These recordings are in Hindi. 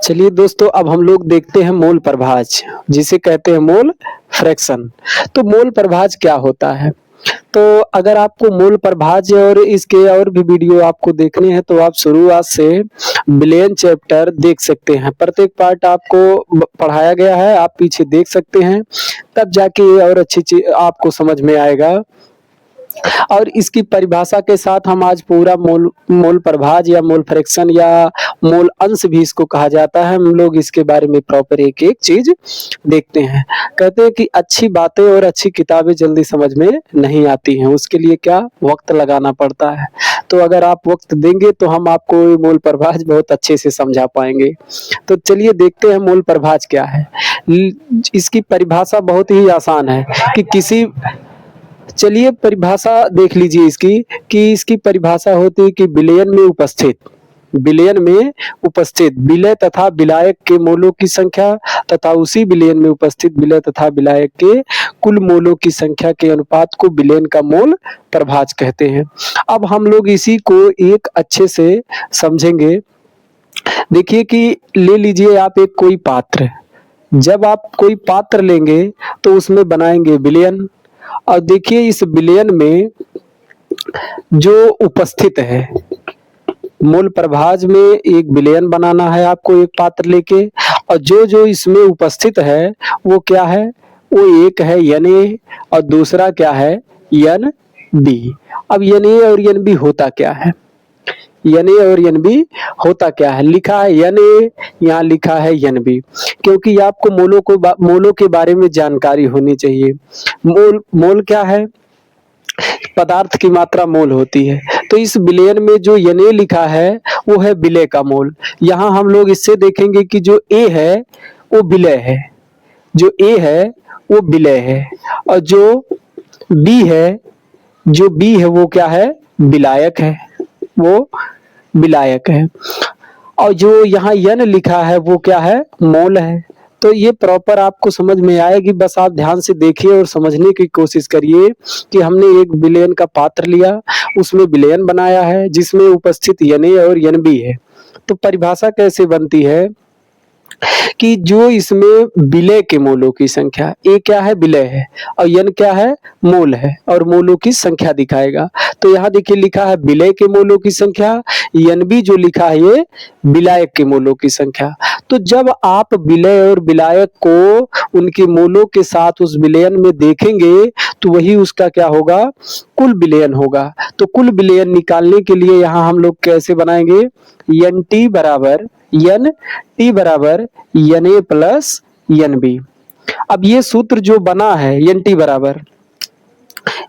चलिए दोस्तों, अब हम लोग देखते हैं मोल प्रभाज, जिसे कहते हैं मोल फ्रैक्शन। तो मोल प्रभाज क्या होता है? तो अगर आपको मोल प्रभाज और इसके और भी वीडियो आपको देखने हैं तो आप शुरुआत से बिलियन चैप्टर देख सकते हैं। प्रत्येक पार्ट आपको पढ़ाया गया है, आप पीछे देख सकते हैं, तब जाके ये और अच्छी चीज आपको समझ में आएगा। और इसकी परिभाषा के साथ हम आज पूरा मोल मोल प्रभाज या मोल फ्रैक्शन या मोल अंश भी इसको कहा जाता है, हम लोग इसके बारे में प्रॉपर एक एक चीज देखते हैं। कहते हैं कि अच्छी बातें और अच्छी किताबें जल्दी समझ में नहीं आती हैं, उसके लिए क्या वक्त लगाना पड़ता है। तो अगर आप वक्त देंगे तो हम आपको ये मोल प्रभाज बहुत अच्छे से समझा पाएंगे। तो चलिए देखते हैं मोल प्रभाज क्या है। इसकी परिभाषा बहुत ही आसान है कि किसी चलिए परिभाषा देख लीजिए इसकी, कि इसकी परिभाषा होती है कि विलयन में उपस्थित विलय तथा विलायक के मोलों की संख्या तथा उसी विलयन में उपस्थित विलय तथा विलायक के कुल मोलों की संख्या के अनुपात को विलयन का मोल प्रभाज कहते हैं। अब हम लोग इसी को एक अच्छे से समझेंगे। देखिए कि ले लीजिए आप एक कोई पात्र, जब आप कोई पात्र लेंगे तो उसमें बनाएंगे विलयन, और देखिए इस विलयन में जो उपस्थित है, मोल प्रभाज में एक विलयन बनाना है आपको एक पात्र लेके, और जो जो इसमें उपस्थित है वो क्या है, वो एक है एन ए और दूसरा क्या है एन बी। अब एन ए और एन बी होता क्या है, एन ए और एन बी होता क्या है, लिखा है एन ए, यहाँ लिखा है एन बी, क्योंकि आपको मोलों के बारे में जानकारी होनी चाहिए। मोल क्या है, पदार्थ की मात्रा मोल होती है। तो इस विलयन में जो एन ए लिखा है वो है विलय का मोल। यहाँ हम लोग इससे देखेंगे कि जो ए है वो विलय है, जो ए है वो विलय है, और जो बी है वो क्या है, विलायक है, वो विलायक है। और जो यहाँ यन लिखा है वो क्या है, मोल है। तो ये प्रॉपर आपको समझ में आएगी, बस आप ध्यान से देखिए और समझने की कोशिश करिए कि हमने एक विलयन का पात्र लिया, उसमें विलयन बनाया है जिसमें उपस्थित एन ए और एन बी है। तो परिभाषा कैसे बनती है कि जो इसमें विलय के मोलों की संख्या, ए क्या है विलय है और एन क्या है मोल है, और मोलों की संख्या दिखाएगा। तो यहाँ देखिए लिखा है विलय के मोलों की संख्या, एन बी जो लिखा है ये विलायक के मोलों की संख्या। तो जब आप विलय और विलायक को उनके मोलों के साथ उस विलयन में देखेंगे तो वही उसका क्या होगा, कुल विलयन होगा। तो कुल विलयन निकालने के लिए यहाँ हम लोग कैसे बनाएंगे, एन टी बराबर N A plus N B. अब ये सूत्र जो बना है एन टी बराबर,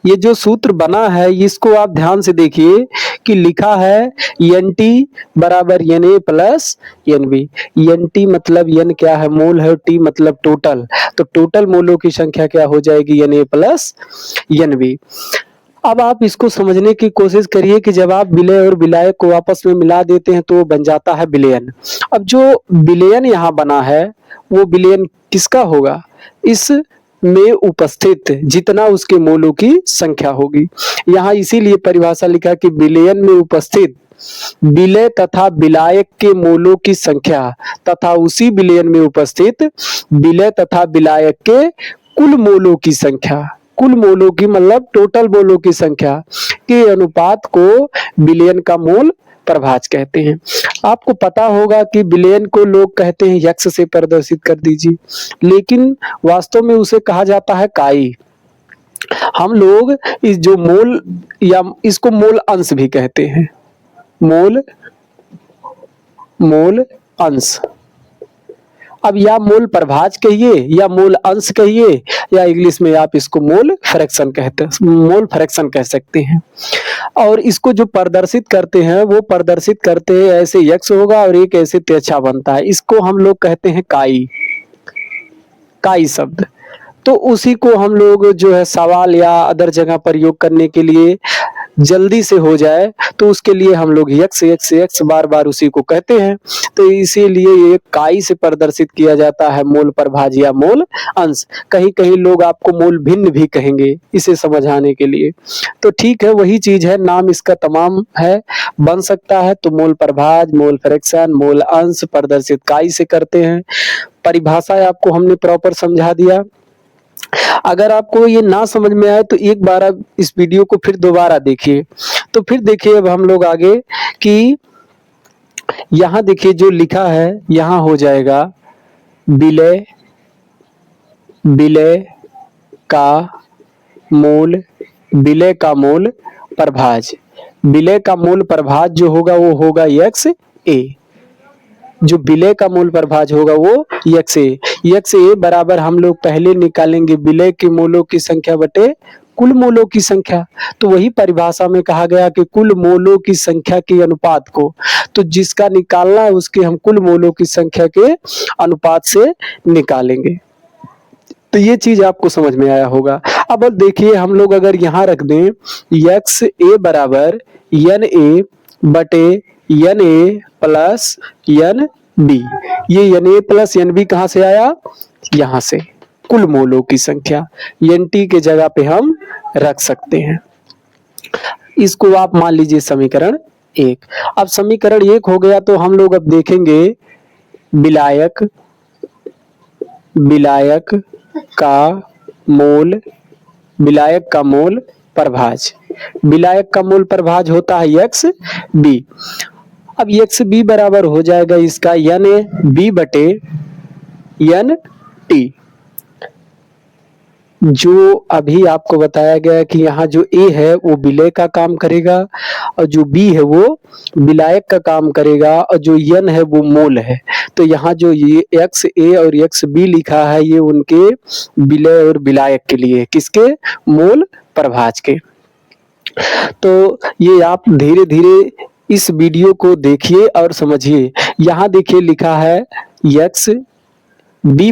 ये जो सूत्र बना है इसको आप ध्यान से देखिए कि लिखा है एन टी बराबर N A plus N B. N T मतलब एन क्या है मोल है, टी मतलब टोटल, तो टोटल मोलों की संख्या क्या हो जाएगी N A plus N B. अब आप इसको समझने की कोशिश करिए कि जब आप विलय और विलायक को आपस में मिला देते हैं तो वो बन जाता है विलयन। अब जो विलयन यहाँ बना है वो विलयन किसका होगा, इस में उपस्थित जितना उसके मोलों की संख्या होगी। यहाँ इसीलिए परिभाषा लिखा कि विलयन में उपस्थित विलय तथा विलायक के मोलों की संख्या तथा उसी विलयन में उपस्थित विलय तथा विलायक के कुल मोलों की संख्या, कुल मोलों की मतलब टोटल मोलों की संख्या के अनुपात को विलयन का मोल प्रभाज कहते हैं। आपको पता होगा कि विलयन को लोग कहते हैं यक्स से प्रदर्शित कर दीजिए, लेकिन वास्तव में उसे कहा जाता है काई। हम लोग इस जो मोल या इसको मोल अंश भी कहते हैं, मोल अंश। अब या मोल प्रभाज कहिए या मोल अंश कहिए या इंग्लिश में आप इसको मोल फ्रैक्शन कह सकते हैं। और इसको जो प्रदर्शित करते हैं वो प्रदर्शित करते हैं ऐसे यक्स होगा और एक ऐसे तिरछा बनता है, इसको हम लोग कहते हैं काई शब्द। तो उसी को हम लोग जो है सवाल या अदर जगह प्रयोग करने के लिए जल्दी से हो जाए तो उसके लिए हम लोग यक्स यक्स यक्स बार बार उसी को कहते हैं। तो इसीलिए ये काई से प्रदर्शित किया जाता है मोल प्रभाज या मोल अंश। कहीं कहीं लोग आपको मोल भिन्न भी कहेंगे इसे समझाने के लिए। तो ठीक है, वही चीज है, नाम इसका तमाम है, बन सकता है। तो मोल प्रभाज, मोल फ्रैक्शन, मोल अंश प्रदर्शित काई से करते हैं। परिभाषा आपको हमने प्रॉपर समझा दिया। अगर आपको ये ना समझ में आए तो एक बार आप इस वीडियो को फिर दोबारा देखिए। तो फिर देखिए अब हम लोग आगे कि यहाँ देखिए जो लिखा है, यहाँ हो जाएगा विलय, विलय का मूल, विलय का मूल प्रभाज। विलय का मूल प्रभाज जो होगा वो होगा यक्स ए। जो विलय का मूल प्रभाज होगा वो यक्स ए। यक्स ए बराबर हम लोग पहले निकालेंगे विलय के मूलों की संख्या बटे कुल मूलों की संख्या। तो वही परिभाषा में कहा गया कि कुल मूलों की संख्या के अनुपात को, तो जिसका निकालना है उसके हम कुल मूलों की संख्या के अनुपात से निकालेंगे। तो ये चीज आपको समझ में आया होगा। अब देखिए हम लोग अगर यहाँ रख दें यक्स ए बराबर एन ए बटे N A plus N B, ये N A plus N B कहाँ से आया, यहाँ से, कुल मोलों की संख्या एन टी के जगह पे हम रख सकते हैं। इसको आप मान लीजिए समीकरण एक। अब समीकरण एक हो गया तो हम लोग अब देखेंगे विलायक, विलायक का मोल, विलायक का मोल प्रभाज। विलायक का मोल प्रभाज होता है यक्स बी। अब यक्स बी बराबर हो जाएगा इसका एन ए बी बटे एन टी। जो अभी आपको बताया गया है कि यहाँ जो ए है वो विलय का काम करेगा और जो बी है वो विलायक का काम करेगा और जो एन है वो मोल है। तो यहाँ जो ये एक्स ए और एक्स बी लिखा है ये उनके विलय और विलायक के लिए, किसके, मोल प्रभाज के। तो ये आप धीरे धीरे इस वीडियो को देखिए और समझिए। यहाँ देखिए लिखा है एक्स बी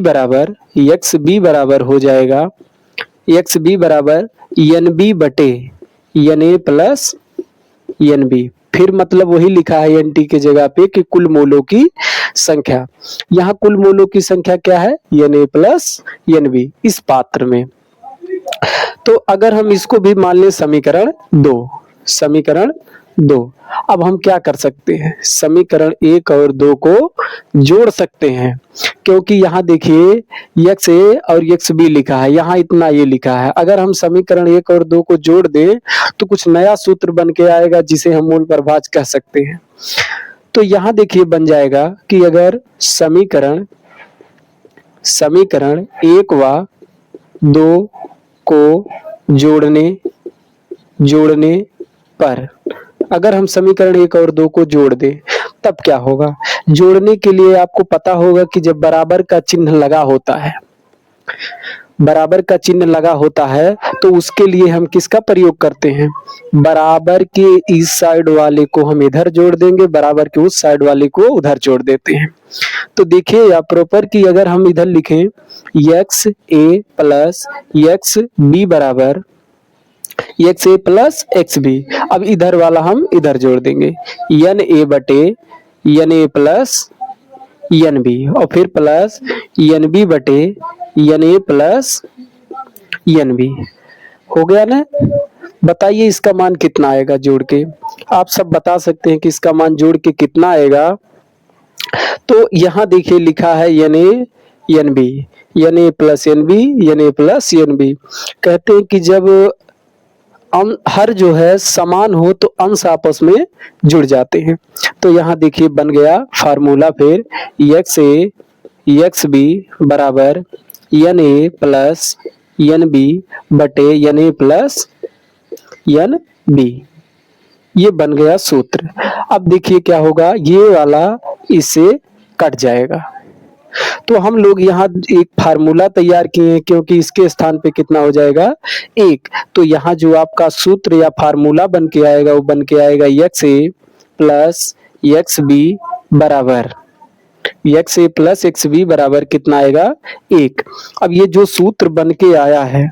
बराबर हो जाएगा एक्स बी बराबर एन बी बटे N A plus N B. फिर मतलब वही लिखा है एन टी के जगह पे कि कुल मोलों की संख्या। यहाँ कुल मोलों की संख्या क्या है, N A plus N B इस पात्र में। तो अगर हम इसको भी मान लें समीकरण दो, समीकरण दो, अब हम क्या कर सकते हैं, समीकरण एक और दो को जोड़ सकते हैं। क्योंकि यहाँ देखिए एक्स ए और एक्स बी लिखा है, यहाँ इतना ये लिखा है। अगर हम समीकरण एक और दो को जोड़ दें तो कुछ नया सूत्र बन के आएगा जिसे हम मूल प्रभाज कह सकते हैं। तो यहाँ देखिए बन जाएगा कि अगर समीकरण एक व दो को जोड़ने पर, अगर हम समीकरण एक और दो को जोड़ दें तब क्या होगा। जोड़ने के लिए आपको पता होगा कि जब बराबर का चिन्ह लगा होता है, बराबर का चिन्ह लगा होता है तो उसके लिए हम किसका प्रयोग करते हैं, बराबर के इस साइड वाले को हम इधर जोड़ देंगे, बराबर के उस साइड वाले को उधर जोड़ देते हैं। तो देखिए यहाँ प्रॉपर कि अगर हम इधर लिखें एक्स ए प्लस एक्स बी बराबर एक्स ए प्लस एक्स बी, अब इधर वाला हम इधर जोड़ देंगे एन ए बटे N A plus N B और फिर प्लस एन बी बटे N A plus N B. हो गया ना। बताइए इसका मान कितना आएगा जोड़ के, आप सब बता सकते हैं कि इसका मान जोड़ के कितना आएगा। तो यहाँ देखिए लिखा है N A N B, N A plus N B, N A plus N B. कहते हैं कि जब हर जो है समान हो तो अंश आपस में जुड़ जाते हैं। तो यहाँ देखिए बन गया फार्मूला फिर एक्स ए एक्स बी बराबर N A plus N B बटे N A plus N B, ये बन गया सूत्र। अब देखिए क्या होगा, ये वाला इससे कट जाएगा। तो हम लोग यहाँ एक फार्मूला तैयार किए हैं क्योंकि इसके स्थान पे कितना हो जाएगा, एक। तो यहाँ जो आपका सूत्र या फार्मूला बन के आएगा वो बन के आएगा एक्स ए प्लस एक्स बी बराबर, एक्स ए प्लस एक्स बी बराबर कितना आएगा, एक। अब ये जो सूत्र बन के आया है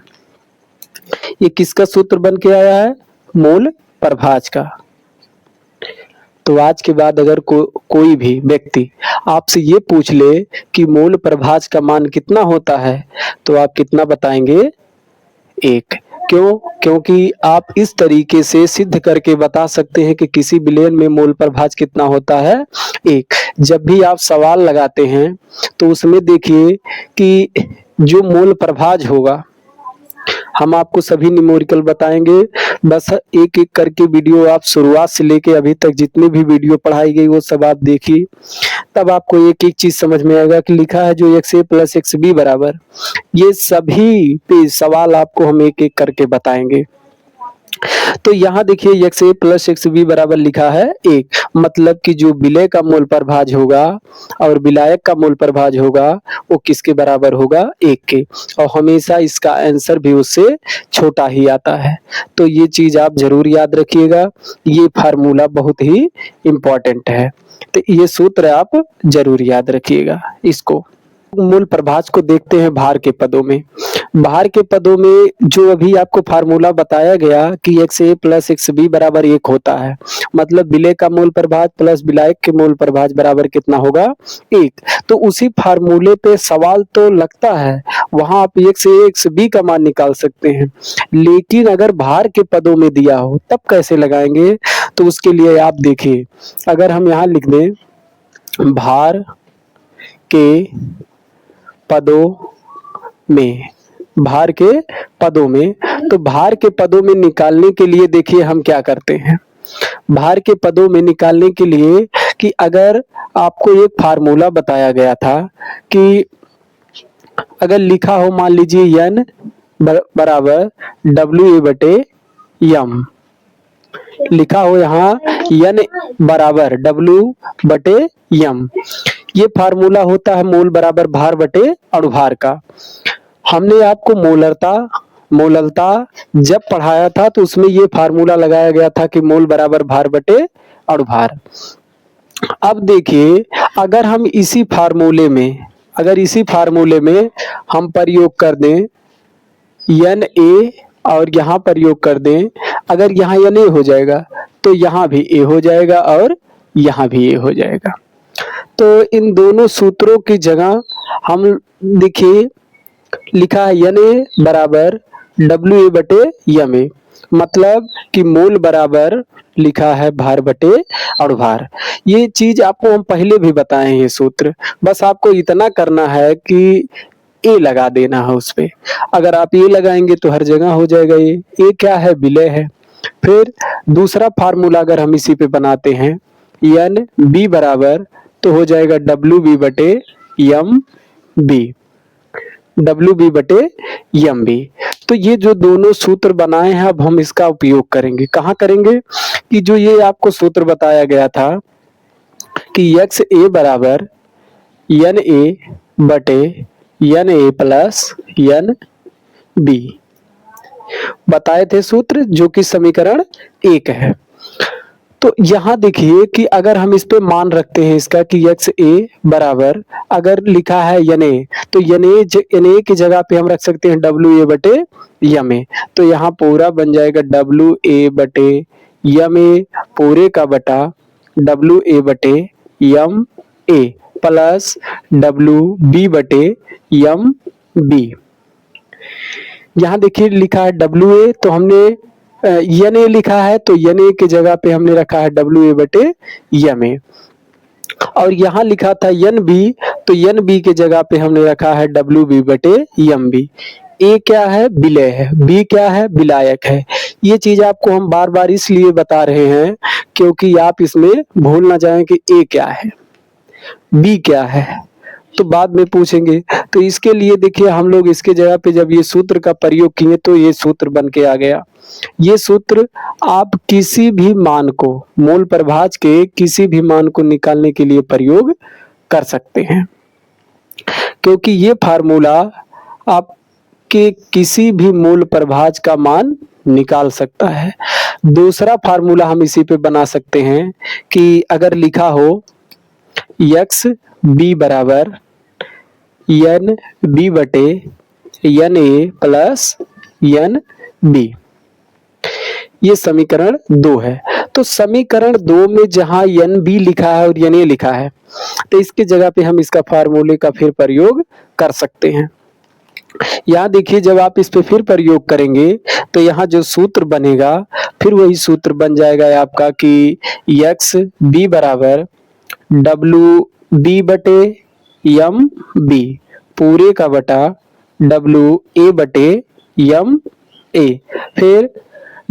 ये किसका सूत्र बन के आया है, मूल प्रभाज का। तो आज के बाद अगर कोई भी व्यक्ति आपसे ये पूछ ले कि मूल प्रभाज का मान कितना होता है, तो आप कितना बताएंगे? 1। क्यों? क्योंकि आप इस तरीके से सिद्ध करके बता सकते हैं कि किसी विलयन में मूल प्रभाज कितना होता है, 1। जब भी आप सवाल लगाते हैं तो उसमें देखिए कि जो मूल प्रभाज होगा, हम आपको सभी न्यूमेरिकल बताएंगे। बस एक एक करके वीडियो आप शुरुआत से लेके अभी तक जितनी भी वीडियो पढ़ाई गई वो सब आप देखिए, तब आपको एक एक चीज समझ में आएगा कि लिखा है जो एक्स ए प्लस एक्स बी बराबर, ये सभी पे सवाल आपको हम एक एक करके बताएंगे। तो यहाँ देखिए एक्स ए प्लस एक्स बी बराबर लिखा है 1, मतलब कि जो विलय का मूल प्रभाज होगा और विलायक का मूल प्रभाज होगा वो किसके बराबर होगा? 1 के, और हमेशा इसका आंसर भी उससे छोटा ही आता है। तो ये चीज आप जरूर याद रखिएगा, ये फार्मूला बहुत ही इंपॉर्टेंट है, तो ये सूत्र आप जरूर याद रखिएगा इसको। मूल प्रभाज को देखते हैं भार के पदों में। भार के पदों में जो अभी आपको फार्मूला बताया गया कि एक्स ए प्लस एक्स बी बराबर 1 होता है, मतलब विलय का मूल प्रभाज प्लस विलायक के मूल प्रभाज बराबर कितना होगा? 1। तो उसी फार्मूले पे सवाल तो लगता है, वहां आप एक्स ए एक्स बी का मान निकाल सकते हैं, लेकिन अगर भार के पदों में दिया हो तब कैसे लगाएंगे? तो उसके लिए आप देखिए, अगर हम यहाँ लिख दें भार के पदों में, भार के पदों में, तो भार के पदों में निकालने के लिए देखिए हम क्या करते हैं। भार के पदों में निकालने के लिए कि अगर आपको एक फार्मूला बताया गया था कि अगर लिखा हो मान लीजिए एन बराबर डब्ल्यू ए बटे यम, लिखा हो यहाँ एन बराबर डब्ल्यू बटे यम, ये फार्मूला होता है मोल बराबर भार बटे अणुभार का। हमने आपको मोलरता जब पढ़ाया था तो उसमें ये फार्मूला लगाया गया था कि मोल बराबर भार बटे अणुभार। अब देखिए अगर हम इसी फार्मूले में हम प्रयोग कर दें एन ए और यहाँ प्रयोग कर दें, अगर यहाँ एन ए हो जाएगा तो यहाँ भी ए हो जाएगा और यहाँ भी ए हो जाएगा। तो इन दोनों सूत्रों की जगह हम देखिए लिखा है एन ए बराबर डब्ल्यू ए बटे यम ए, मतलब कि मोल बराबर लिखा है भार बटे अणुभार। ये चीज आपको हम पहले भी बताए हैं ये सूत्र, बस आपको इतना करना है कि ए लगा देना है उस पे। अगर आप ए लगाएंगे तो हर जगह हो जाएगा। ए क्या है? विलय है। फिर दूसरा फार्मूला अगर हम इसी पे बनाते हैं एन बी बराबर, तो हो जाएगा डब्ल्यू बी बटे यम बी, डब्ल्यू बी बटे यम बी। तो ये जो दोनों सूत्र बनाए हैं अब हम इसका उपयोग करेंगे। कहाँ करेंगे? कि जो ये आपको सूत्र बताया गया था कि एक्स ए बराबर एन ए बटे N A plus N B बताए थे सूत्र, जो कि समीकरण 1 है। तो यहाँ देखिए कि अगर हम इस पे मान रखते हैं इसका कि एक्स ए बराबर, अगर लिखा है एन ए, तो एन ए की जगह पे हम रख सकते हैं डब्ल्यू ए बटे यम ए। तो यहाँ पूरा बन जाएगा डब्ल्यू ए बटे यम ए पूरे का बटा डब्ल्यू ए बटे यम ए प्लस डब्ल्यू बी बटे यम बी। यहाँ देखिए लिखा है डब्ल्यू ए, तो हमने एन ए लिखा है तो एन ए की जगह पे हमने रखा है डब्ल्यू ए बटे यम ए, और यहाँ लिखा था एन बी, तो एन बी की जगह पे हमने रखा है डब्ल्यू बी बटे यम बी। ए क्या है? विलय है। बी क्या है? विलायक है। ये चीज आपको हम बार बार इसलिए बता रहे हैं क्योंकि आप इसमें भूल ना जाएं कि ए क्या है, बी क्या है, तो बाद में पूछेंगे। तो इसके लिए देखिए हम लोग इसके जगह पे जब ये सूत्र का प्रयोग किए तो ये सूत्र बन के आ गया। ये सूत्र आप किसी भी मान को, मूल प्रभाज के किसी भी मान को निकालने के लिए प्रयोग कर सकते हैं, क्योंकि ये फार्मूला आपके किसी भी मूल प्रभाज का मान निकाल सकता है। दूसरा फार्मूला हम इसी पे बना सकते हैं कि अगर लिखा हो एक्स बी बराबर एन बी बटे N A plus N B, ये समीकरण 2 है। तो समीकरण 2 में जहां n b लिखा है और n a लिखा है, तो इसकी जगह पे हम इसका फार्मूले का फिर प्रयोग कर सकते हैं। यहाँ देखिए, जब आप इस पे फिर प्रयोग करेंगे तो यहाँ जो सूत्र बनेगा फिर वही सूत्र बन जाएगा आपका कि एक्स बी बराबर डब्ल्यू बी बटे यम बी पूरे का बटा डब्ल्यू ए बटे यम ए, फिर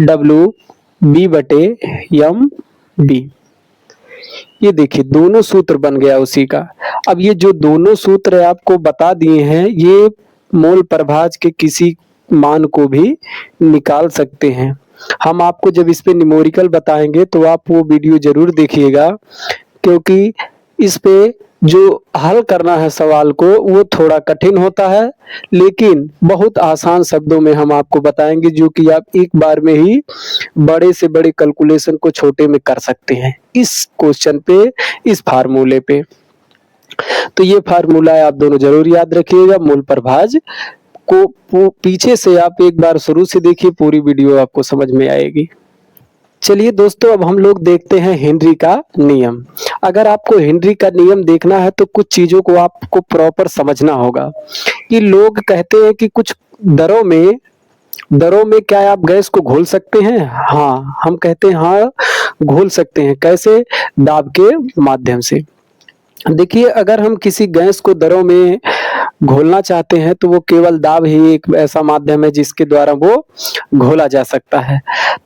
डब्ल्यू बी बटे यम बी। ये देखिए दोनों सूत्र बन गया उसी का। अब ये जो दोनों सूत्र आपको बता दिए हैं, ये मोल प्रभाज के किसी मान को भी निकाल सकते हैं। हम आपको जब इस पे न्यूमेरिकल बताएंगे तो आप वो वीडियो जरूर देखिएगा, क्योंकि इस पे जो हल करना है सवाल को वो थोड़ा कठिन होता है, लेकिन बहुत आसान शब्दों में हम आपको बताएंगे, जो कि आप एक बार में ही बड़े से बड़े कैलकुलेशन को छोटे में कर सकते हैं इस क्वेश्चन पे, इस फार्मूले पे। तो ये फार्मूला आप दोनों जरूर याद रखिएगा। मूल प्रभाज को पीछे से आप एक बार शुरू से देखिए, पूरी वीडियो आपको समझ में आएगी। चलिए दोस्तों, अब हम लोग देखते हैं हेनरी का नियम। अगर आपको हेनरी का नियम देखना है तो कुछ चीजों को आपको प्रॉपर समझना होगा। कि लोग कहते हैं कि कुछ दरों में क्या आप गैस को घोल सकते हैं? हाँ, हम कहते हैं हाँ घोल सकते हैं। कैसे? दाब के माध्यम से। देखिए, अगर हम किसी गैस को दरों में घोलना चाहते हैं तो वो केवल दाब ही एक ऐसा माध्यम है जिसके द्वारा वो घोला जा सकता है।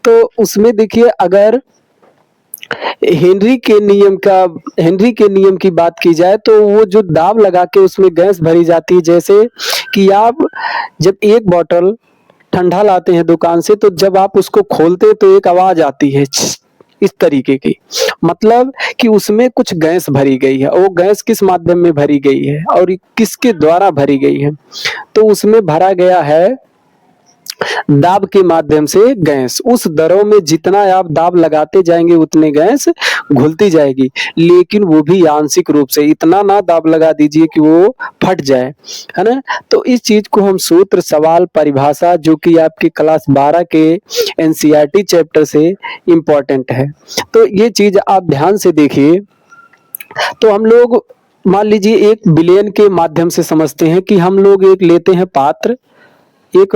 तो उसमें देखिए, अगर हेनरी के नियम की बात की जाए तो वो जो दाब लगा के उसमें गैस भरी जाती है, जैसे कि आप जब एक बोतल ठंडा लाते हैं दुकान से, तो जब आप उसको खोलते हैं तो एक आवाज आती है इस तरीके की, मतलब कि उसमें कुछ गैस भरी गई है। वो गैस किस माध्यम में भरी गई है और किसके द्वारा भरी गई है? तो उसमें भरा गया है दाब के माध्यम से गैस। उस दरों में जितना आप दाब लगाते जाएंगे उतने गैस घुलती जाएगी, लेकिन वो भी आंशिक रूप से। इतना ना दाब लगा दीजिए कि वो फट जाए, है ना। तो इस चीज को हम सूत्र, सवाल, परिभाषा, जो कि आपके क्लास 12 के एनसीईआरटी चैप्टर से इम्पोर्टेंट है, तो ये चीज आप ध्यान से देखिए। तो हम लोग मान लीजिए एक विलयन के माध्यम से समझते हैं कि हम लोग एक लेते हैं एक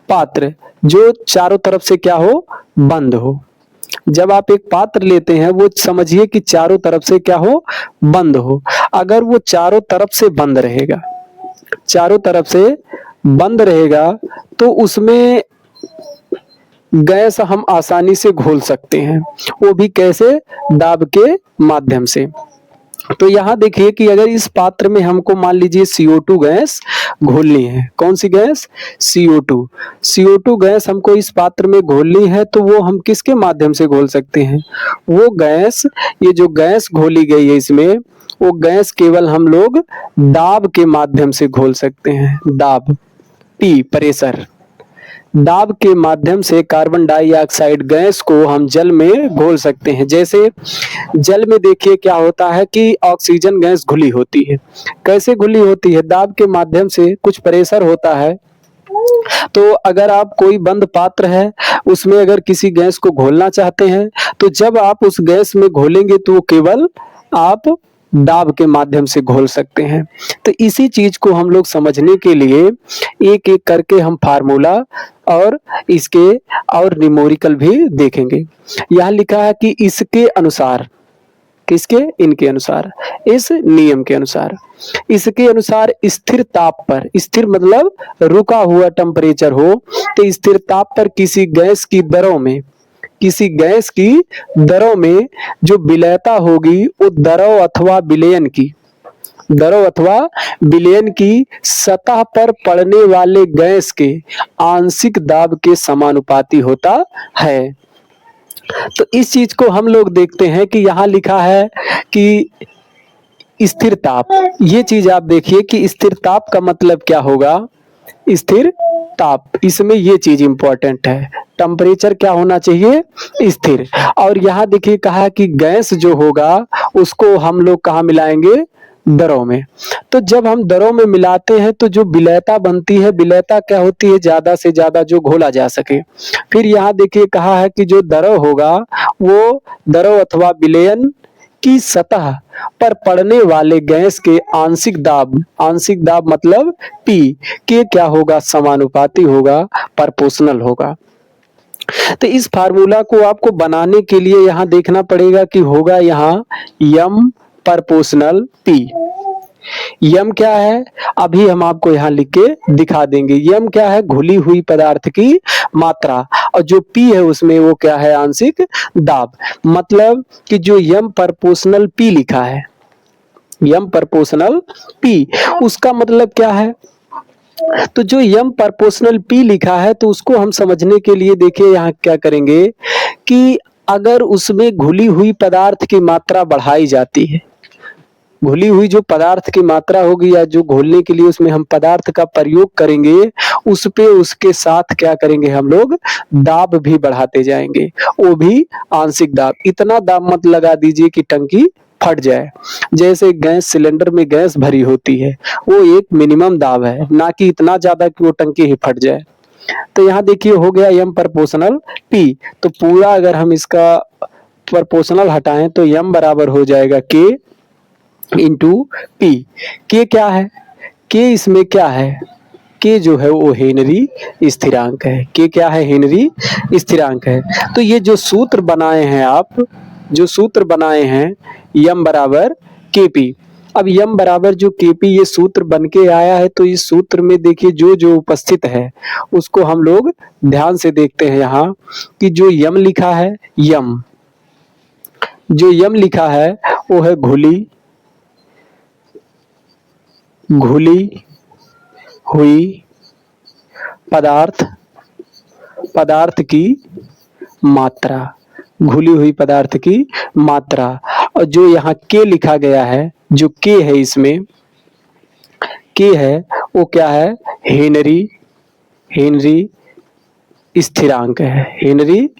पात्र जो चारों तरफ से क्या हो, बंद हो। जब आप एक पात्र लेते हैं, वो समझिए कि चारों तरफ से क्या हो, बंद हो। अगर वो चारों तरफ से बंद रहेगा तो उसमें गैस हम आसानी से घोल सकते हैं। वो भी कैसे? दाब के माध्यम से। तो यहाँ देखिए कि अगर इस पात्र में हमको मान लीजिए CO2 गैस घोलनी है। कौन सी गैस? CO2 गैस हमको इस पात्र में घोलनी है, तो वो हम किसके माध्यम से घोल सकते हैं? वो गैस, ये जो गैस घोली गई है इसमें, वो गैस केवल हम लोग दाब के माध्यम से घोल सकते हैं। दाब, P प्रेशर, दाब के माध्यम से कार्बन डाइऑक्साइड गैस को हम जल में घोल सकते हैं। जैसे जल में देखिए क्या होता है कि ऑक्सीजन गैस घुली होती है। कैसे घुली होती है? दाब के माध्यम से। कुछ प्रेशर होता है। तो अगर आप कोई बंद पात्र है, उसमें अगर किसी गैस को घोलना चाहते हैं, तो जब आप उस गैस में घोलेंगे तो वो केवल आप दाब के माध्यम से घोल सकते हैं। तो इसी चीज को हम लोग समझने के लिए एक एक करके हम फार्मूला और इसके और न्यूमेरिकल भी देखेंगे। यहाँ लिखा है कि इसके अनुसार, इनके अनुसार, इस नियम के अनुसार, इसके अनुसार स्थिर ताप पर, स्थिर मतलब रुका हुआ टेम्परेचर हो, तो स्थिर ताप पर किसी गैस की दरों में जो विलयता होगी, वो दरों अथवा विलयन की सतह पर पड़ने वाले गैस के आंशिक दाब के समानुपाती होता है। तो इस चीज को हम लोग देखते हैं कि यहाँ लिखा है कि स्थिर ताप। ये चीज आप देखिए कि स्थिर ताप का मतलब क्या होगा। स्थिर ताप, इसमें ये चीज इंपॉर्टेंट है। टेम्परेचर क्या होना चाहिए? स्थिर। और यहाँ देखिए कहा कि गैस जो होगा उसको हम लोग कहाँ मिलाएंगे? दरों में। तो जब हम दरों में मिलाते हैं तो जो विलेयता बनती है, विलेयता क्या होती है, ज्यादा से ज्यादा जो घोला जा सके। फिर यहाँ देखिए कहा है कि जो द्रव होगा वो द्रव अथवा विलयन की सतह पर पड़ने वाले गैस के आंशिक दाब मतलब पी के क्या होगा, समानुपाती होगा, प्रोपोर्शनल होगा। तो इस फार्मूला को आपको बनाने के लिए यहाँ देखना पड़ेगा कि होगा यहाँ यम प्रोपोर्शनल पी। यम क्या है, अभी हम आपको यहाँ लिख के दिखा देंगे। यम क्या है, घुली हुई पदार्थ की मात्रा, और जो पी है उसमें वो क्या है, आंशिक दाब। मतलब कि जो यम प्रोपोर्शनल पी लिखा है, यम प्रोपोर्शनल पी, उसका मतलब क्या है। तो जो यम प्रोपोर्शनल पी लिखा है तो उसको हम समझने के लिए देखिए यहाँ क्या करेंगे कि अगर उसमें घुली हुई पदार्थ की मात्रा बढ़ाई जाती है, घुली हुई जो पदार्थ की मात्रा होगी या जो घोलने के लिए उसमें हम पदार्थ का प्रयोग करेंगे, उस पे उसके साथ क्या करेंगे हम लोग, दाब भी बढ़ाते जाएंगे, वो भी आंशिक दाब। इतना दाब मत लगा दीजिए कि टंकी फट जाए। जैसे गैस सिलेंडर में गैस भरी होती है, वो एक मिनिमम दाब है, ना कि इतना ज्यादा कि वो टंकी ही फट जाए। तो यहाँ देखिए हो गया यम प्रोपोर्शनल पी। तो पूरा अगर हम इसका प्रोपोर्शनल हटाएं तो यम बराबर हो जाएगा के इंटू पी। के क्या है, के इसमें क्या है, के जो है वो हेनरी स्थिरांक है। के क्या है, हेनरी स्थिरांक है। तो ये जो सूत्र बनाए हैं आप, जो सूत्र बनाए हैं यम बराबर के पी। अब यम बराबर जो के पी ये सूत्र बन के आया है, तो इस सूत्र में देखिए जो जो उपस्थित है उसको हम लोग ध्यान से देखते हैं यहाँ कि जो यम लिखा है, यम जो यम लिखा है वो है घुली हुई पदार्थ की मात्रा, घुली हुई पदार्थ की मात्रा। और जो यहाँ के लिखा गया है, जो के है इसमें, के है वो क्या है, हेनरी स्थिरांक है, हेनरी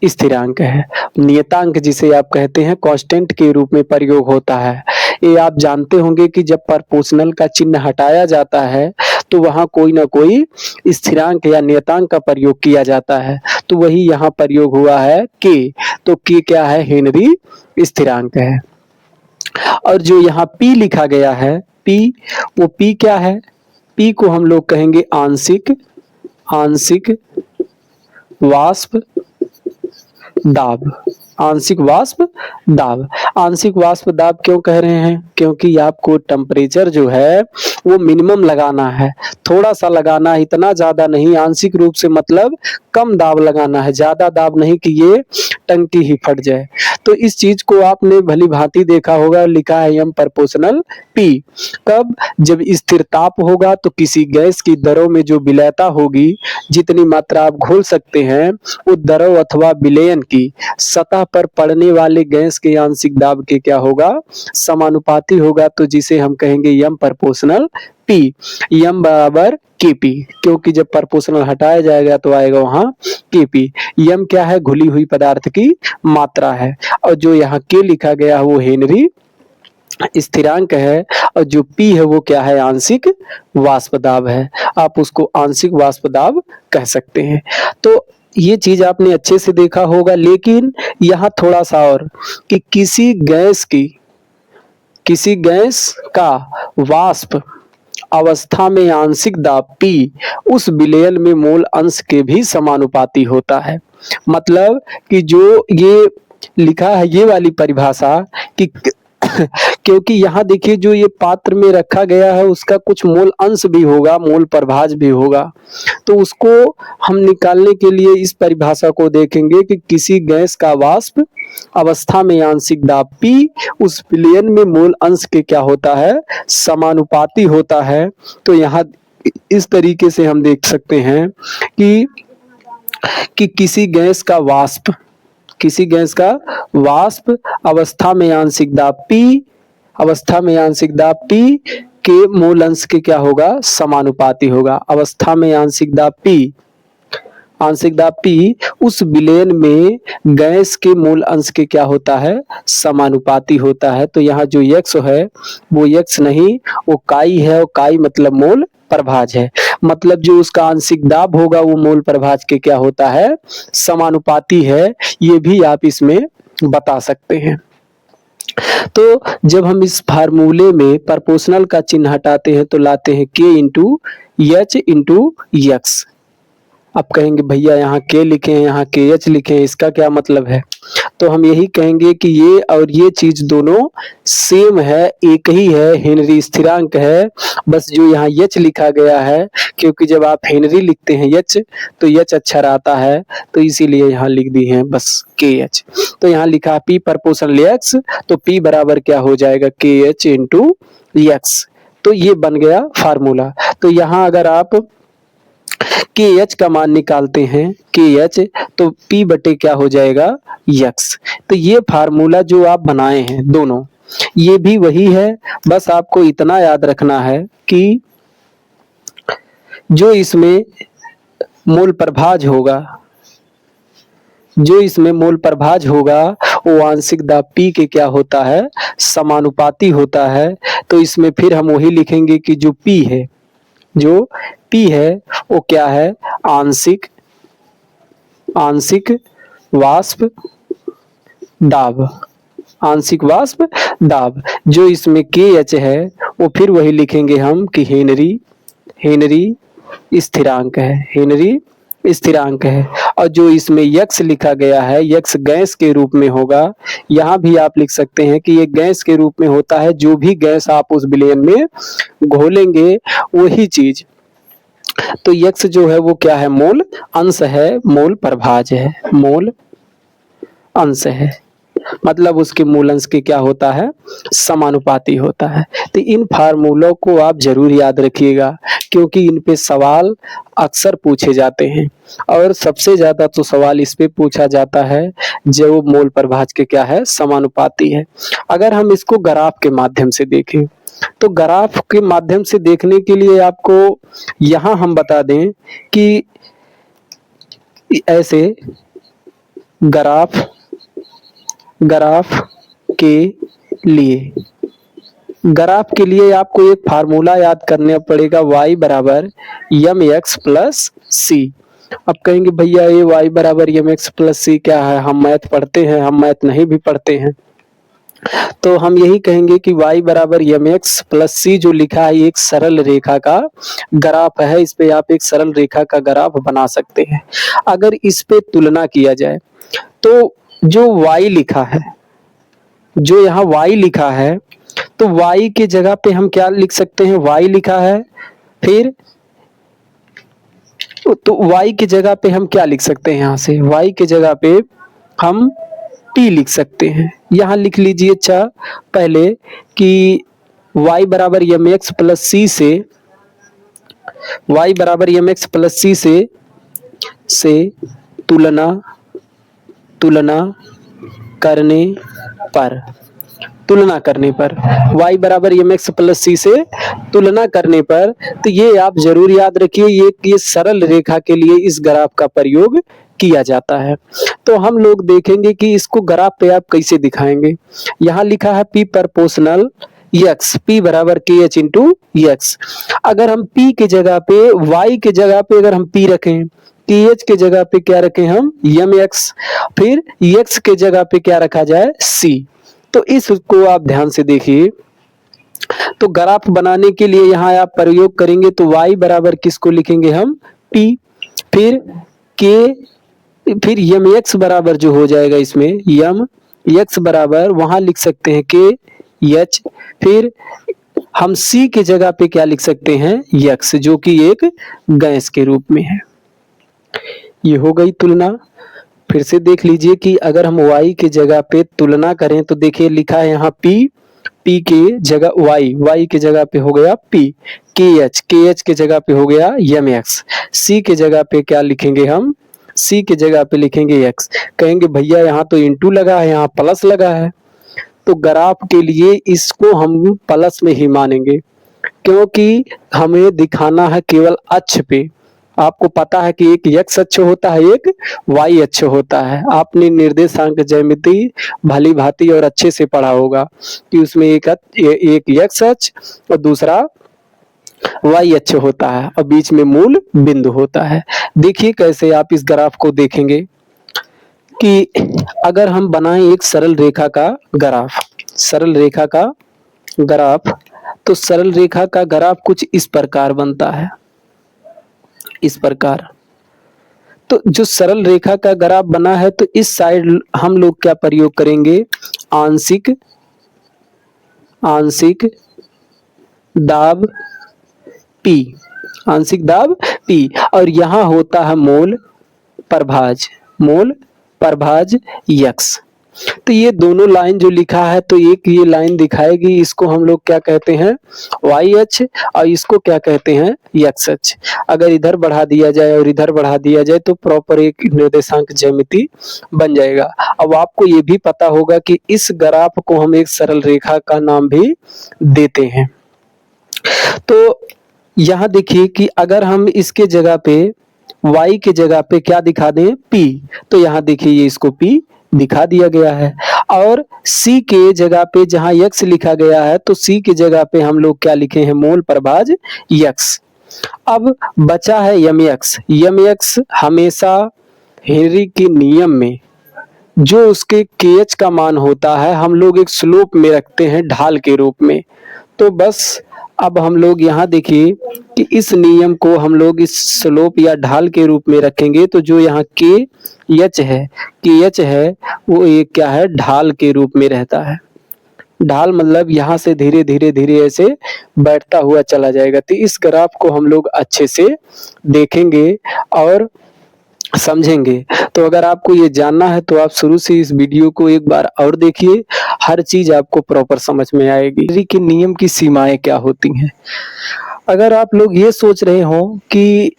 स्थिरांक है। नियतांक जिसे आप कहते हैं कांस्टेंट के रूप में प्रयोग होता है। ये आप जानते होंगे कि जब प्रोपोर्शनल का चिन्ह हटाया जाता है तो वहां कोई ना कोई स्थिरांक या नियतांक का प्रयोग किया जाता है, तो वही यहाँ प्रयोग हुआ है के। तो के क्या है, हेनरी स्थिरांक है। और जो यहाँ पी लिखा गया है, पी, वो पी क्या है, पी को हम लोग कहेंगे आंशिक वाष्प दाब। आंशिक वाष्प दाब, आंशिक वाष्प दाब क्यों कह रहे हैं, क्योंकि आपको टेम्परेचर जो है वो मिनिमम लगाना है, थोड़ा सा लगाना है, इतना ज्यादा नहीं। आंशिक रूप से मतलब कम दाब लगाना है, ज्यादा दाब नहीं कि ये टंकी ही फट जाए। तो इस चीज को आपने भली भांति देखा होगा, लिखा है यम प्रोपोर्शनल पी। कब, जब स्थिर ताप होगा तो किसी गैस की दरों में जो विलेयता होगी, जितनी मात्रा आप घोल सकते हैं, वो दरों अथवा विलयन की सतह पर पड़ने वाले गैस के आंशिक दाब के क्या होगा, समानुपाती होगा। तो जिसे हम कहेंगे यम प्रोपोर्शनल पी। यम बराबर केपी, क्योंकि जब प्रोपोर्शनल हटाया जाएगा तो आएगा वहां केपी। यम क्या है, घुली हुई पदार्थ की मात्रा है। और जो यहाँ के लिखा गया है वो हेनरी स्थिरांक है। और जो पी है वो क्या है, आंशिक वाष्प दाब है। आप उसको आंशिक वाष्प दाब कह सकते हैं। तो ये चीज आपने अच्छे से देखा होगा। लेकिन यहाँ थोड़ा सा और कि किसी गैस का वाष्प अवस्था में आंशिक दाब पी उस विलयन में मोल अंश के भी समानुपाती होता है। मतलब कि जो ये लिखा है ये वाली परिभाषा कि क्योंकि यहाँ देखिए जो ये पात्र में रखा गया है उसका कुछ मोल अंश भी होगा, मोल प्रभाज भी होगा। तो उसको हम निकालने के लिए इस परिभाषा को देखेंगे कि किसी गैस का वाष्प अवस्था में आंशिक दाब पी उस विलयन में मोल अंश के क्या होता है, समानुपाती होता है। तो यहाँ इस तरीके से हम देख सकते हैं कि किसी गैस का वाष्प अवस्था में आंशिक दाब पी के मोल अंश के क्या होगा, समानुपाती होगा। अवस्था में आंशिक दाब पी आंशिक दाब P उस विलयन में गैस के मूल अंश के क्या होता है, समानुपाती होता है। तो यहाँ जो x है वो x नहीं, वो काई है, और काई मतलब मोल प्रभाज है। मतलब जो उसका आंशिक दाब होगा वो मोल प्रभाज के क्या होता है, समानुपाती है। ये भी आप इसमें बता सकते हैं। तो जब हम इस फार्मूले में प्रोपोर्शनल का चिन्ह हटाते हैं तो लाते हैं K into H into x. आप कहेंगे भैया यहाँ K लिखे हैं, यहाँ KH लिखे हैं, इसका क्या मतलब है? तो हम यही कहेंगे कि ये और ये चीज दोनों सेम है, एक ही है, हेनरी स्थिरांक है। बस जो यहाँ H लिखा गया है, क्योंकि जब आप हेनरी लिखते हैं H तो H अक्षर आता है, तो इसीलिए यहाँ लिख दी है बस KH। तो यहाँ लिखा P प्रोपोर्शनल X, तो P बराबर क्या हो जाएगा, KH इंटू एक्स। तो ये बन गया फार्मूला। तो यहाँ अगर आप KH का मान निकालते हैं, KH, तो P बटे क्या हो जाएगा, x। तो ये फार्मूला जो आप बनाए हैं दोनों, ये भी वही है। बस आपको इतना याद रखना है कि जो इसमें मोल प्रभाज होगा, जो इसमें मोल प्रभाज होगा वो आंशिक दाब P के क्या होता है, समानुपाती होता है। तो इसमें फिर हम वही लिखेंगे कि जो P है, जो P है वो क्या है, आंशिक वाष्प दाब, आंशिक वाष्प दाब। जो इसमें KH है वो फिर वही लिखेंगे हम कि हेनरी स्थिरांक है, हेनरी स्थिरांक है। और जो इसमें x लिखा गया है, x गैस के रूप में होगा। यहाँ भी आप लिख सकते हैं कि ये गैस के रूप में होता है, जो भी गैस आप उस विलयन में घोलेंगे वही चीज। तो x जो है वो क्या है, मोल अंश है, मोल प्रभाज है, मोल अंश है। मतलब उसके मूल अंश के क्या होता है, समानुपाती होता है। तो इन फार्मूलों को आप जरूर याद रखिएगा, क्योंकि इन पे सवाल अक्सर पूछे जाते हैं। और सबसे ज्यादा तो सवाल इस पे पूछा जाता है जो मोल प्रभाज के क्या है, समानुपाती है। अगर हम इसको ग्राफ के माध्यम से देखें, तो ग्राफ के माध्यम से देखने के लिए आपको यहाँ हम बता दें कि ऐसे ग्राफ के लिए आपको एक फार्मूला याद करना पड़ेगा, y बराबर mx प्लस सी। अब कहेंगे भैया ये y बराबर mx प्लस सी क्या है, हम मैथ पढ़ते हैं, हम मैथ नहीं भी पढ़ते हैं। तो हम यही कहेंगे कि y बराबर mx प्लस सी जो लिखा है एक सरल रेखा का ग्राफ है। इस पे आप एक सरल रेखा का ग्राफ बना सकते हैं। अगर इस पे तुलना किया जाए तो जो y लिखा है, जो यहाँ y लिखा है, तो y के जगह पे हम क्या लिख सकते हैं, y लिखा है, फिर तो y की जगह पे हम क्या लिख सकते हैं, यहाँ से y के जगह पे हम t लिख सकते हैं। यहाँ लिख लीजिए अच्छा पहले कि y बराबर mx प्लस सी से, y बराबर mx प्लस सी से तुलना करने पर y बराबर mx प्लस सी से तुलना करने पर, तो ये आप जरूर याद रखिए, ये सरल रेखा के लिए इस ग्राफ का प्रयोग किया जाता है। तो हम लोग देखेंगे कि इसको ग्राफ पे आप कैसे दिखाएंगे। यहाँ लिखा है P प्रोपोर्शनल x, P बराबर KH इंटू एक्स। अगर हम P के जगह पे, y के जगह पे अगर हम P रखें, KH के जगह पे क्या रखें हम mx, फिर x के जगह पे क्या रखा जाए, c। तो इसको आप ध्यान से देखिए। तो ग्राफ बनाने के लिए यहाँ आप प्रयोग करेंगे तो y बराबर किसको लिखेंगे हम, P, फिर फिर mx बराबर जो हो जाएगा इसमें mx बराबर वहां लिख सकते हैं KH, फिर हम c के जगह पे क्या लिख सकते हैं, x, जो कि एक गैस के रूप में है। ये हो गई तुलना। फिर से देख लीजिए कि अगर हम y के जगह पे तुलना करें तो देखिए लिखा है यहाँ P के जगह y के जगह पे हो गया P, KH के जगह पे हो गया mx, c के जगह पे क्या लिखेंगे हम, c के जगह पे लिखेंगे x। कहेंगे भैया यहाँ तो इंटू लगा है, यहाँ प्लस लगा है। तो ग्राफ के लिए इसको हम प्लस में ही मानेंगे, क्योंकि हमें दिखाना है केवल अक्ष पे, आपको पता है कि एक x अक्ष होता है, एक y अक्ष होता है। आपने निर्देशांक ज्यामिति भली भांति और अच्छे से पढ़ा होगा कि उसमें एक x अक्ष और दूसरा y अक्ष होता है और बीच में मूल बिंदु होता है। देखिए कैसे आप इस ग्राफ को देखेंगे कि अगर हम बनाएं एक सरल रेखा का ग्राफ, सरल रेखा का ग्राफ, तो सरल रेखा का ग्राफ कुछ इस प्रकार बनता है, इस प्रकार। तो जो सरल रेखा का ग्राफ बना है, तो इस साइड हम लोग क्या प्रयोग करेंगे, आंशिक आंशिक दाब P, आंशिक दाब P, और यहाँ होता है मूल प्रभाज, मूल प्रभाज x। तो ये दोनों लाइन जो लिखा है, तो एक ये लाइन दिखाएगी, इसको हम लोग क्या कहते हैं, y अक्ष, और इसको क्या कहते हैं, x अक्ष। अगर इधर बढ़ा दिया जाए और इधर बढ़ा दिया जाए तो प्रॉपर एक निर्देशांक ज्यामिति बन जाएगा। अब आपको ये भी पता होगा कि इस ग्राफ को हम एक सरल रेखा का नाम भी देते हैं। तो यहाँ देखिए कि अगर हम इसके जगह पे y के जगह पे क्या दिखा दें, P, तो यहाँ देखिए ये इसको P दिखा दिया गया है। और C के जगह पे जहाँ x लिखा गया है, तो C के जगह पे हम लोग क्या लिखे हैं, मूल प्रभाज x। अब बचा है mx। mx हमेशा हेनरी के नियम में जो उसके kh का मान होता है, हम लोग एक स्लोप में रखते हैं, ढाल के रूप में। तो बस अब हम लोग यहाँ देखिए कि इस नियम को हम लोग इस स्लोप या ढाल के रूप में रखेंगे, तो जो यहाँ KH है वो एक क्या है, ढाल के रूप में रहता है। ढाल मतलब यहाँ से धीरे धीरे धीरे ऐसे बैठता हुआ चला जाएगा। तो इस ग्राफ को हम लोग अच्छे से देखेंगे और समझेंगे। तो अगर आपको ये जानना है तो आप शुरू से इस वीडियो को एक बार और देखिए, हर चीज आपको प्रॉपर समझ में आएगी। हेनरी के नियम की सीमाएं क्या होती हैं। अगर आप लोग ये सोच रहे हो कि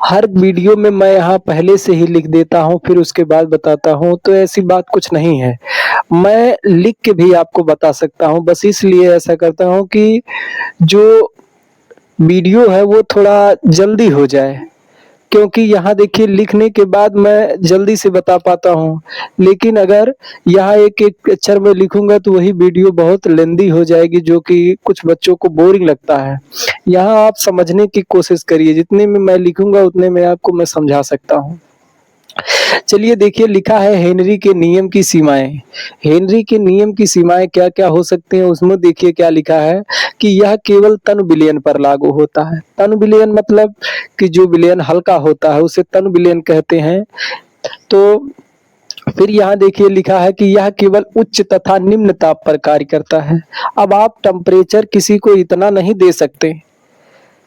हर वीडियो में मैं यहाँ पहले से ही लिख देता हूँ फिर उसके बाद बताता हूँ, तो ऐसी बात कुछ नहीं है। मैं लिख के भी आपको बता सकता हूँ, बस इसलिए ऐसा करता हूँ कि जो वीडियो है वो थोड़ा जल्दी हो जाए, क्योंकि यहाँ देखिए लिखने के बाद मैं जल्दी से बता पाता हूँ, लेकिन अगर यहाँ एक एक अक्षर में लिखूंगा तो वही वीडियो बहुत लेंदी हो जाएगी, जो कि कुछ बच्चों को बोरिंग लगता है। यहाँ आप समझने की कोशिश करिए, जितने में मैं लिखूंगा उतने में आपको मैं समझा सकता हूँ। चलिए देखिए, लिखा है हेनरी के नियम की सीमाएं। हेनरी के नियम की सीमाएं क्या क्या हो सकती हैं, उसमें देखिए क्या लिखा है कि यह केवल तन विलयन पर लागू होता है। तन विलयन मतलब कि जो विलयन हल्का होता है उसे तन विलयन कहते हैं। तो फिर यहाँ देखिए लिखा है कि यह केवल उच्च तथा निम्न ताप पर कार्य करता है। अब आप टेम्परेचर किसी को इतना नहीं दे सकते।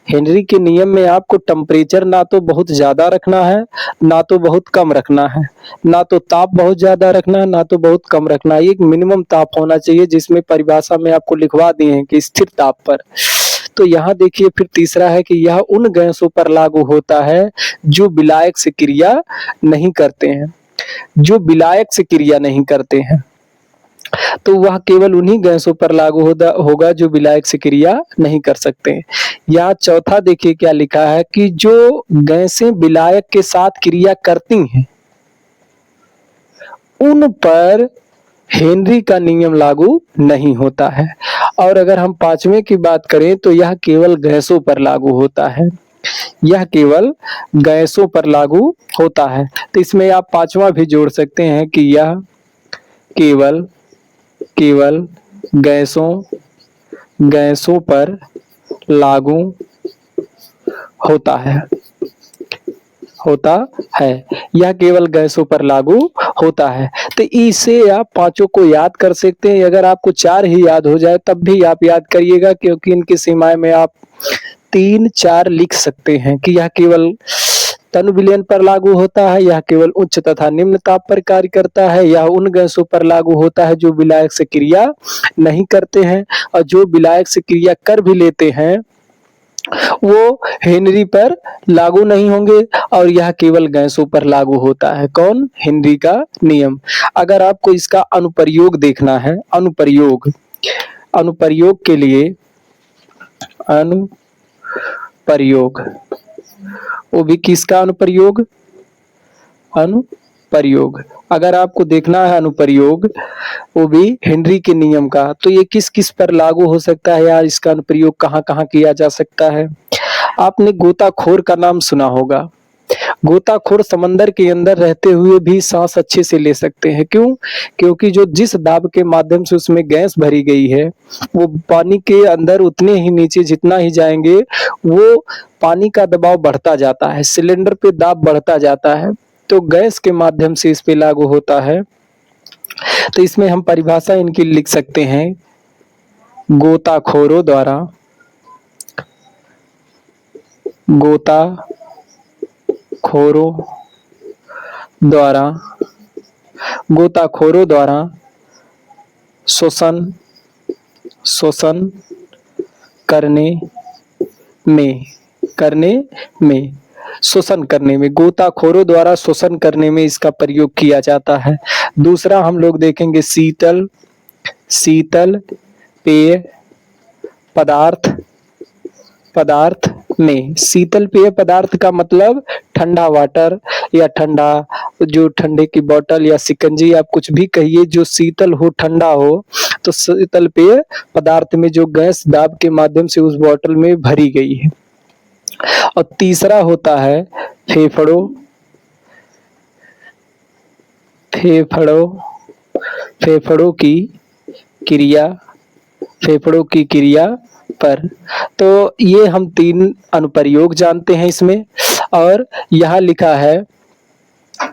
हेनरी के नियम में आपको टेम्परेचर ना तो बहुत ज्यादा रखना है, ना तो बहुत कम रखना है, ना तो ताप बहुत ज्यादा रखना है, ना तो बहुत कम रखना है। एक मिनिमम ताप होना चाहिए, जिसमें परिभाषा में आपको लिखवा दिए हैं कि स्थिर ताप पर। तो यहाँ देखिए फिर तीसरा है कि यह उन गैसों पर लागू होता है जो विलायक से क्रिया नहीं करते हैं, जो विलायक से क्रिया नहीं करते हैं। तो वह केवल उन्हीं गैसों पर लागू होगा जो विलायक से क्रिया नहीं कर सकते। यहाँ चौथा देखिए क्या लिखा है कि जो गैसें विलायक के साथ क्रिया करती हैं उन पर हेनरी का नियम लागू नहीं होता है। और अगर हम पांचवें की बात करें तो यह केवल गैसों पर लागू होता है, यह केवल गैसों पर लागू होता है। तो इसमें आप पांचवा भी जोड़ सकते हैं कि यह केवल गैसों पर लागू होता है, यह केवल गैसों पर लागू होता है। तो इसे आप पांचों को याद कर सकते हैं। अगर आपको चार ही याद हो जाए तब भी आप याद करिएगा, क्योंकि इनकी सीमाएं में आप 3-4 लिख सकते हैं कि यह केवल तन विलयन पर लागू होता है, यह केवल उच्च तथा निम्न ताप पर कार्य करता है, यह उन गैसों पर लागू होता है जो विलायक से क्रिया नहीं करते हैं, और जो विलायक से क्रिया कर भी लेते हैं वो हेनरी पर लागू नहीं होंगे, और यह केवल गैसों पर लागू होता है। कौन? हेनरी का नियम। अगर आपको इसका अनुप्रयोग देखना है, अनुप्रयोग के लिए अनुप्रयोग वो भी किसका अनुप्रयोग? अनुप्रयोग। अगर आपको देखना है अनुप्रयोग, वो भी हेनरी के नियम का, तो ये किस किस पर लागू हो सकता है या इसका अनुप्रयोग कहाँ कहाँ किया जा सकता है? आपने गोताखोर का नाम सुना होगा। गोताखोर समंदर के अंदर रहते हुए भी सांस अच्छे से ले सकते हैं। क्यों? क्योंकि जो जिस दाब के माध्यम से उसमें गैस भरी गई है, वो पानी के अंदर उतने ही नीचे जितना ही जाएंगे, वो पानी का दबाव बढ़ता जाता है, सिलेंडर पे दाब बढ़ता जाता है, तो गैस के माध्यम से इस पे लागू होता है। तो इसमें हम परिभाषा इनकी लिख सकते हैं, गोताखोरों द्वारा गोताखोरों द्वारा शोषण करने में गोताखोरों द्वारा शोषण करने में इसका प्रयोग किया जाता है। दूसरा हम लोग देखेंगे शीतल पेय पदार्थ का मतलब ठंडा वाटर या ठंडा, जो ठंडे की बोतल या शिकंजी, आप कुछ भी कहिए, जो शीतल हो, ठंडा हो, तो शीतल पेय पदार्थ में जो गैस दाब के माध्यम से उस बोतल में भरी गई है। और तीसरा होता है फेफड़ों की क्रिया पर। तो ये हम 3 अनुप्रयोग जानते हैं इसमें। और यहाँ लिखा है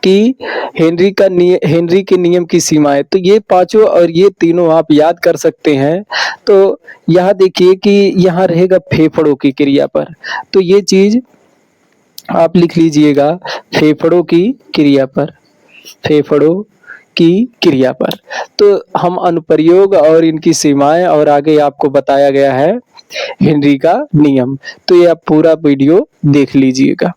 कि हेनरी के नियम की सीमाएं, तो ये पांचों और ये तीनों आप याद कर सकते हैं। तो यहाँ देखिए कि यहाँ रहेगा फेफड़ों की क्रिया पर, तो ये चीज आप लिख लीजिएगा, फेफड़ों की क्रिया पर। तो हम अनुप्रयोग और इनकी सीमाएं और आगे आपको बताया गया है हेनरी का नियम। तो ये आप पूरा वीडियो देख लीजिएगा।